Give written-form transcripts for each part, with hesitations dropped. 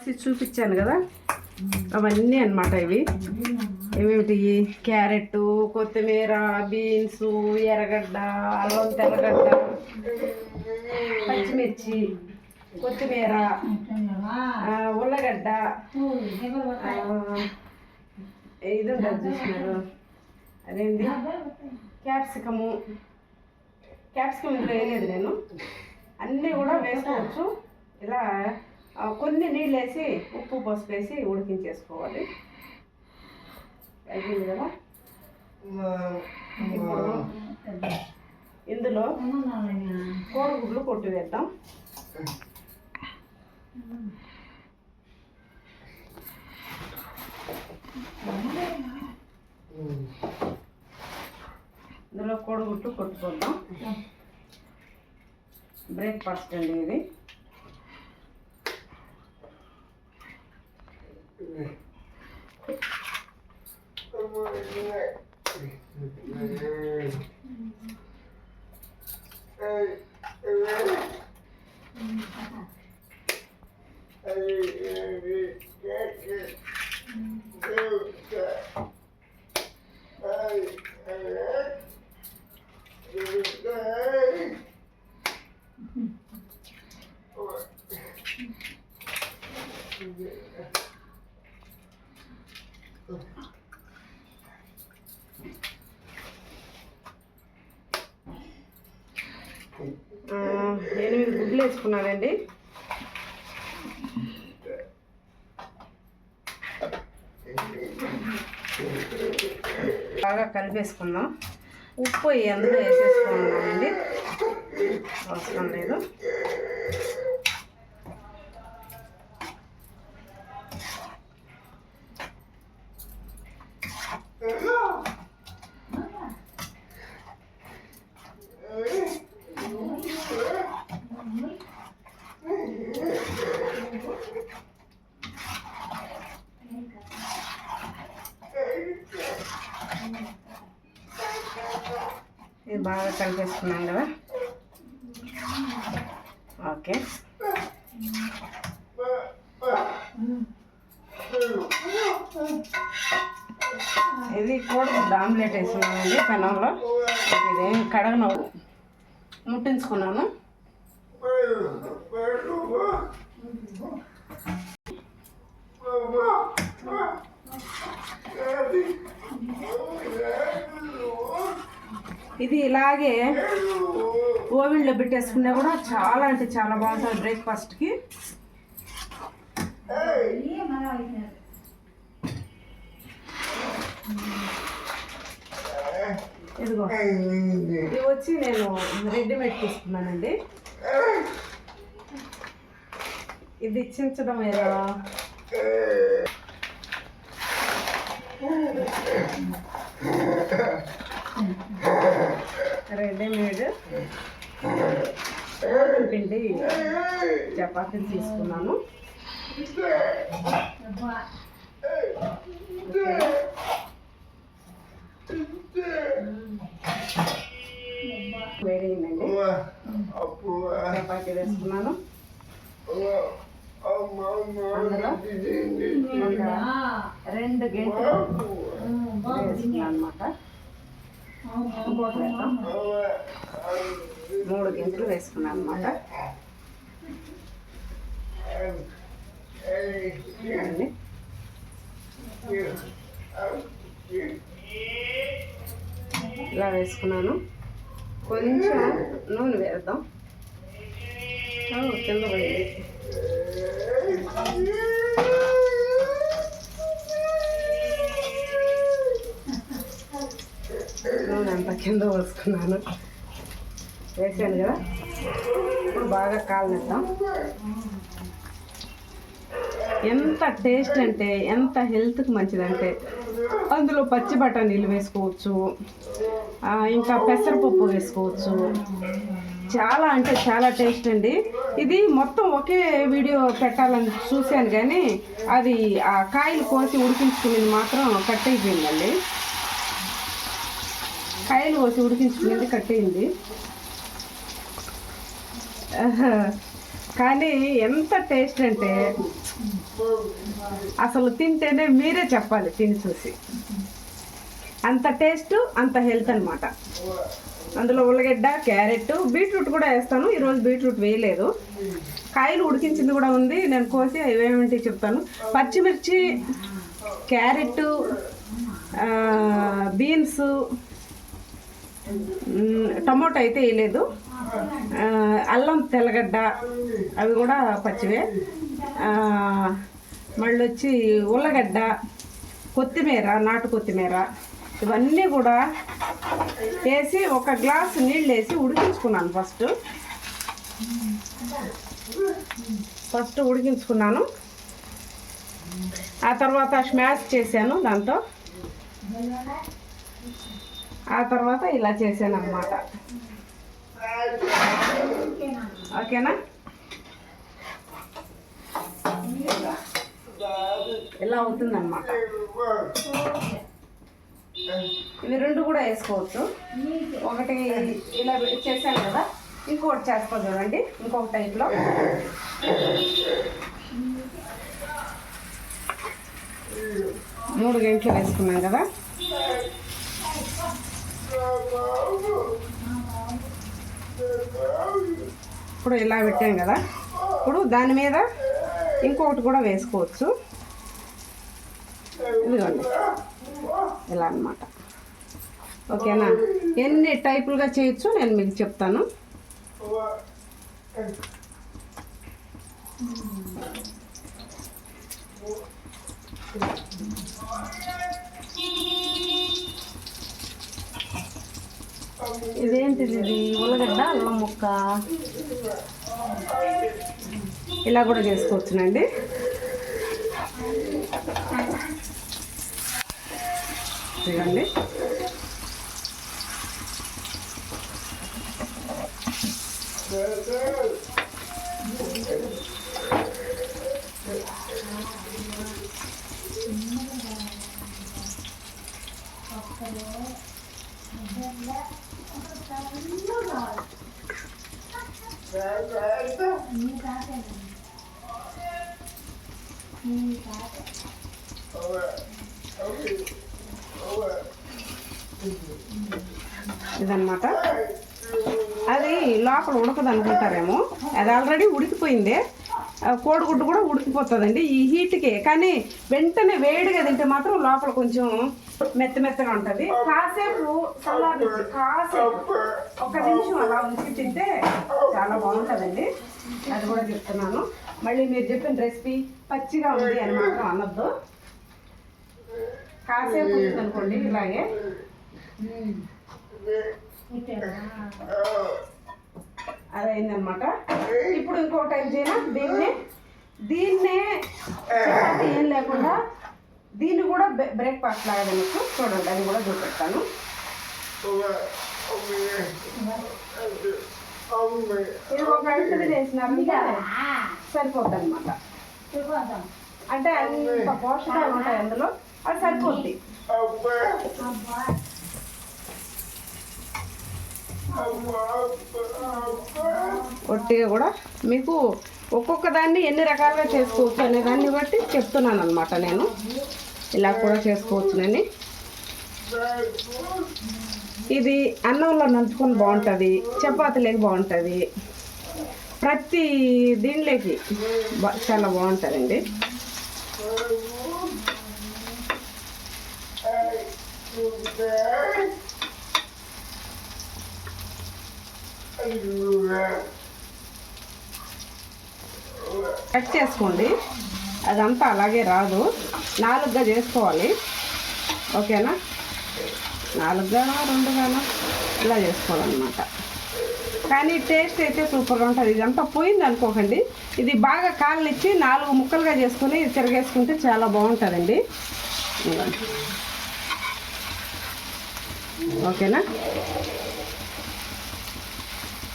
కలిసి చూపించాను కదా, అవన్నీ అన్నమాట. ఇవి ఏమిటి? క్యారెట్, కొత్తిమీర, బీన్స్, ఎర్రగడ్డ, అల్లం తెల్లగడ్డ, పచ్చిమిర్చి, కొత్తిమీర, ఉల్లగడ్డ, ఇది ఉంటుంది చూసినారు, అదేంటి క్యాప్సికము. క్యాప్సికమ్ ఇంట్లో వేయలేదు నేను, అన్నీ కూడా వేసుకోవచ్చు. ఇలా కొన్ని నీళ్ళు వేసి ఉప్పు పసుపు వేసి ఉడికించేసుకోవాలి. అయిపోయింది కదా. ఇప్పుడు ఇందులో కోడిగుడ్లు కొట్టివేద్దాం. ఇందులో కోడిగుడ్లు కొట్టుకుందాం. బ్రేక్ఫాస్ట్ అండి ఇది. నేను గుడ్లు వేసుకున్నానండి. బాగా కలిపేసుకుందాం. ఉప్పు అందులో వేసేసుకున్నానండి, అవసరం లేదు. ఇది బాగా కలిపేసుకున్నాం కదా. ఓకే, ఇది కోడిగుడ్డు ఆమ్లెట్ వేసుకున్నానండి పెనంలో. ఇదేం కడగను, ముట్టించుకున్నాను. ఇది ఇలాగే ఓవెన్లో పెట్టేసుకున్నా కూడా చాలా అంటే చాలా బాగుంటుంది బ్రేక్ఫాస్ట్కి. ఇదిగో ఇవి వచ్చి నేను రెడీమేడ్ తీసుకున్నానండి. ఇది చించడం ఎలా రెడీమేడ్ పిండి చపాతీలు తీసుకున్నాను. వేడైందండి, చపాతీ వేసుకున్నాను. అందులో ఒక 2 గంటలు వేసుకున్నాను అన్నమాట. ఇంకోటి వేద్దాం, 3 గంటలు వేసుకున్నాను అన్నమాట. ఇలా వేసుకున్నాను. కొంచెం నూనె వేద్దాం. కింద పడింది. నూనె అంతా కింద పోసుకున్నాను, వేసాను కదా. ఇప్పుడు బాగా కాలనిద్దాం. ఎంత టేస్ట్ అంటే, ఎంత హెల్త్కి మంచిదంటే, అందులో పచ్చి బఠానీలు వేసుకోవచ్చు, ఇంకా పెసరపప్పు వేసుకోవచ్చు. చాలా అంటే చాలా టేస్ట్ అండి. ఇది మొత్తం ఒకే వీడియో పెట్టాలని చూశాను కానీ అది ఆ కాయలు కోసి ఉడికించుకునేది మాత్రం కట్ అయిపోయిందండి. కాయలు కోసి ఉడికించుకునేది కట్ అయింది. కానీ ఎంత టేస్ట్ అంటే అసలు తింటేనే మీరే చెప్పాలి తిని చూసి. అంత టేస్ట్, అంత హెల్త్ అనమాట. అందులో ఉల్లగడ్డ, క్యారెట్, బీట్రూట్ కూడా వేస్తాను. ఈరోజు బీట్రూట్ వేయలేదు. కాయలు ఉడికించింది కూడా ఉంది, నేను కోసి అవేమిటి చెప్తాను. పచ్చిమిర్చి, క్యారెట్, బీన్స్, టమోటా అయితే వేయలేదు. అల్లం, తెల్లగడ్డ అవి కూడా పచ్చివే. మళ్ళీ వచ్చి ఉల్లగడ్డ, కొత్తిమీర, నాటు కొత్తిమీర, ఇవన్నీ కూడా వేసి ఒక గ్లాసు నీళ్ళు వేసి ఉడికించుకున్నాను. ఫస్ట్ ఉడికించుకున్నాను. ఆ తర్వాత స్మాష్ చేశాను దాంతో. ఆ తర్వాత ఇలా చేశాను అన్నమాట. ఓకేనా? ఇలా అవుతుందన్నమాట. ఇవి రెండు కూడా వేసుకోవచ్చు. ఒకటి ఇలా చేశాను కదా, ఇంకొకటి చేస్తా చూడండి, ఇంకొక టైప్లో. 3 గంటలు వేసుకున్నాం కదా. ఇప్పుడు ఇలా పెట్టాం కదా, ఇప్పుడు దాని మీద ఇంకొకటి కూడా వేసుకోవచ్చు. ఇదిగోండి ఇలా అన్నమాట. ఓకేనా? ఎన్ని టైపులుగా చేయొచ్చు నేను మీకు చెప్తాను. ఇదేంటిది? ఇది ఉల్లగడ్డ, అల్లం ముక్క, ఇలా కూడా చేసుకోవచ్చునండి. చూడండి, ఇదన్నమాట. అది లోపల ఉడకదు అనుకుంటారేమో, అది ఆల్రెడీ ఉడికిపోయిందే. కోడిగుడ్డు కూడా ఉడికిపోతుందండి ఈ హీట్కే. కానీ వెంటనే వేడిగా తింటే మాత్రం లోపల కొంచెం మెత్తగా ఉంటుంది. కాసేపు చల్లారించి, కాసేపు 1 నిమిషం అలా ఉంచి తింటే చాలా బాగుంటుందండి. అది కూడా చెప్తున్నాను. మళ్ళీ మీరు చెప్పిన రెసిపీ పచ్చిగా ఉంది అని మాత్రం అనొద్దు. కాసేపు ఉంటుందనుకోండి ఇలాగే. అదైందనమాట. ఇప్పుడు ఇంకో టైప్ చేయనా, దీన్నే చపాతీ ఏం లేకుండా దీన్ని కూడా బ్రేక్ఫాస్ట్ లాగా తినచ్చు. చూడండి, అది కూడా చూపెడతాను. ఇది ఒక గంటది చేసినారు సరిపోద్ది అనమాట. అంటే అంత పోషకాలు ఉంటాయి అందులో, అది సరిపోద్ది. ఒట్టిగా కూడా మీకు ఒక్కొక్క దాన్ని ఎన్ని రకాలుగా చేసుకోవచ్చు అనే దాన్ని బట్టి చెప్తున్నాను అనమాట. నేను ఇలా కూడా చేసుకోవచ్చునని. ఇది అన్నంలో నంచుకొని బాగుంటుంది, చపాతీలోకి బాగుంటుంది, ప్రతి దీనిలోకి చాలా బాగుంటుందండి. కట్ చేసుకోండి, అదంతా అలాగే రాదు, 4గా చేసుకోవాలి. ఓకేనా? 4గానో 2గానో ఇలా చేసుకోవాలన్నమాట. కానీ టేస్ట్ అయితే సూపర్గా ఉంటుంది. ఇదంతా పోయింది అనుకోకండి, ఇది బాగా కాళ్ళనిచ్చి 4 ముక్కలుగా చేసుకొని తిరగేసుకుంటే చాలా బాగుంటుందండి. ఓకేనా?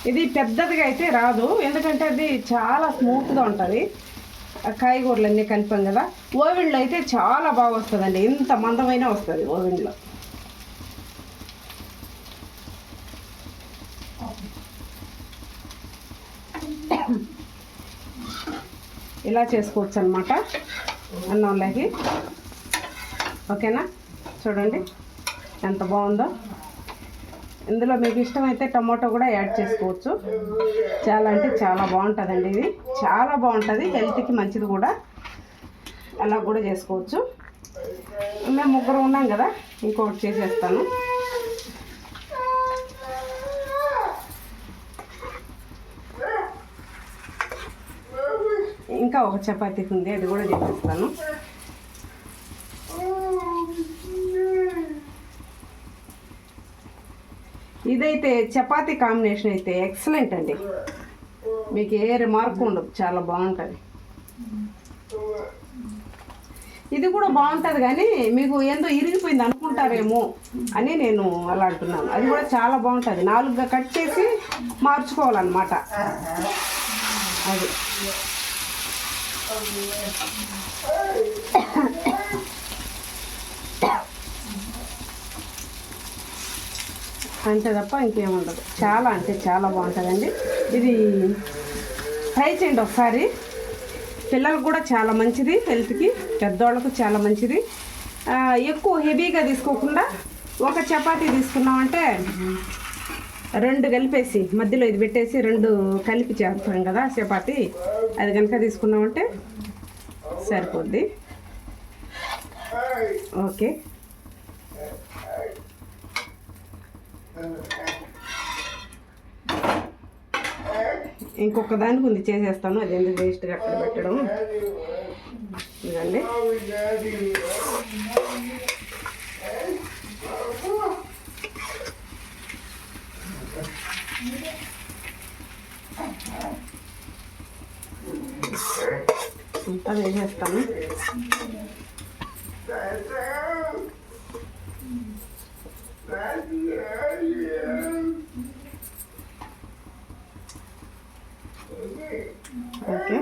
ఇది పెద్దదిగా అయితే రాదు, ఎందుకంటే అది చాలా స్మూత్గా ఉంటుంది. కాయగూరలన్నీ కలిపాం కదా. ఓవెన్లో అయితే చాలా బాగా వస్తుందండి, ఎంత మందమైనా వస్తుంది ఓవెన్లో. ఇలా ఇలా చేసుకోవచ్చు అనమాట అన్నంలోకి. ఓకేనా, చూడండి ఎంత బాగుందో. ఇందులో మీకు ఇష్టమైతే టమాటో కూడా యాడ్ చేసుకోవచ్చు. చాలా అంటే చాలా బాగుంటుందండి. ఇది చాలా బాగుంటుంది, హెల్త్కి మంచిది కూడా. అలా కూడా చేసుకోవచ్చు. మేము ముగ్గురు ఉన్నాం కదా, ఇంకొకటి చేసేస్తాను. ఇంకా ఒక చపాతీ ఉంది, అది కూడా చేసేస్తాను. ఇదైతే చపాతీ కాంబినేషన్ అయితే ఎక్సలెంట్ అండి. మీకు ఏ రిమార్క్ ఉండదు, చాలా బాగుంటుంది. ఇది కూడా బాగుంటుంది, కానీ మీకు ఏందో ఇరిగిపోయింది అనుకుంటారేమో అని నేను అలా అంటున్నాను. అది కూడా చాలా బాగుంటుంది. 4గా కట్ చేసి మార్చుకోవాలన్నమాట. అది అంతే తప్ప ఇంకేముండదు. చాలా అంటే చాలా బాగుంటుందండి. ఇది ట్రై చేయండి ఒకసారి. పిల్లలకు కూడా చాలా మంచిది, హెల్త్కి, పెద్దవాళ్ళకు చాలా మంచిది. ఎక్కువ హెవీగా తీసుకోకుండా ఒక చపాతీ తీసుకున్నామంటే 2 కలిపేసి మధ్యలో ఇది పెట్టేసి 2 కలిపి చేస్తాం కదా చపాతీ, అది కనుక తీసుకున్నామంటే సరిపోద్ది. ఓకే, ఇంకొక దానికి ఉంది చేసేస్తాను. అది ఎందుకు వేస్ట్గా అక్కడ పెట్టడం. ఇదండి, అంతా వేసేస్తాను. ఓకే,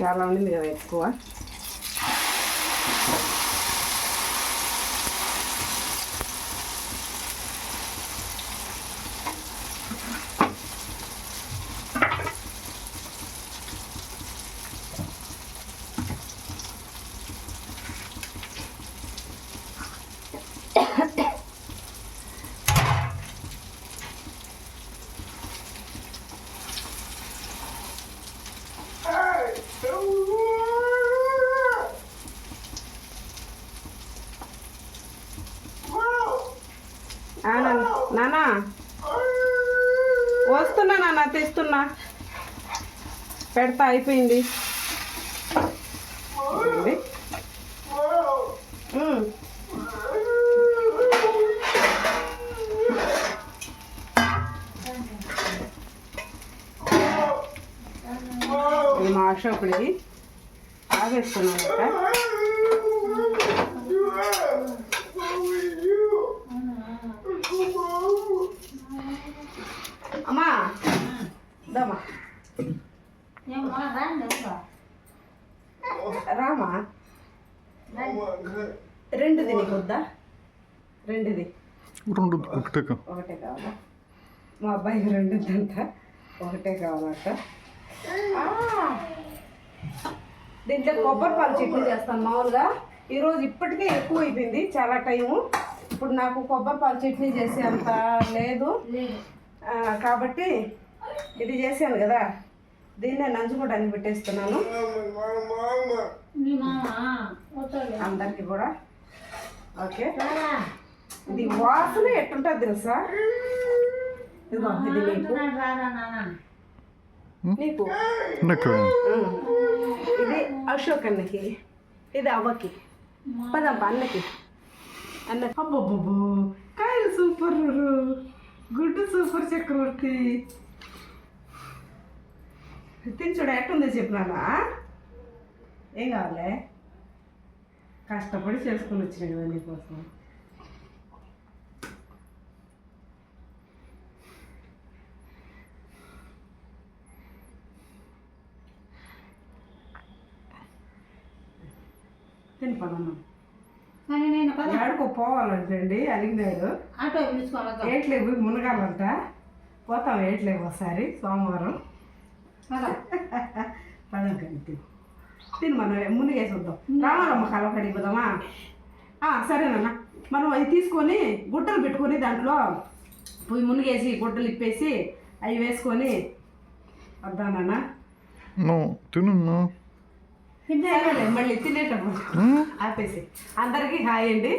చాలా ఉండింది కదా ఎక్కువ. నానా వస్తున్నా, నాన్న తెస్తున్నా, పెడతా, అయిపోయింది. ఇది మా అశోకుడికి ఆగేస్తున్నాను కదా. అమ్మా దమ్మా రామా, 2ది నీకు వద్దా? 2ది ఒకటే కావాలా? మా అబ్బాయికి 2దంట, ఒకటే కావాలంట. దీంట్లో కొబ్బరి పాలు చట్నీ చేస్తాను మామూలుగా. ఈరోజు ఇప్పటికే ఎక్కువ అయిపోయింది, చాలా టైము. ఇప్పుడు నాకు కొబ్బరి పాలు చట్నీ చేసే అంత లేదు కాబట్టి ఇది చేశాను కదా, దీన్నే నంచుకోవడానికి పెట్టేస్తున్నాను అందరికి కూడా. ఓకే, ఇది వాసన ఎట్టుంటుంది తెలుసా? ఇదిగో ఇది నీకు ఇది అశోక్ అన్నకి, ఇది అవ్వకి. పదమ్మా అన్నకి. అన్న అబ్బబ్బబ్బో, కాయలు సూపర్, గుడ్డు సూపర్ చక్రవర్తి. తిని చూడ ఎట్టుందో చెప్పినానా? ఏం కావాలి? కష్టపడి చేసుకుని వచ్చిన కదా నీకోసం. తిని పదమ్మా. ఎక్కడికో పోవాలంటండి అడిగినాడు. ఏట్లేవు పోయి మునగాలంట. పోతాం ఏట్లేవు ఒకసారి సోమవారం. పదం కానీ తిని మనం మునిగేసి వద్దాం. రావాలమ్మ కలవకడికి పోదామా? సరేనన్నా. మనం అవి తీసుకొని గుడ్డలు పెట్టుకొని దాంట్లో పోయి మునిగేసి గుడ్డలు ఇప్పేసి అవి వేసుకొని వద్దామన్నా. తిను మళ్ళీ తినేటప్పుడు ఆపేసి అందరికీ హాయ్ అండి.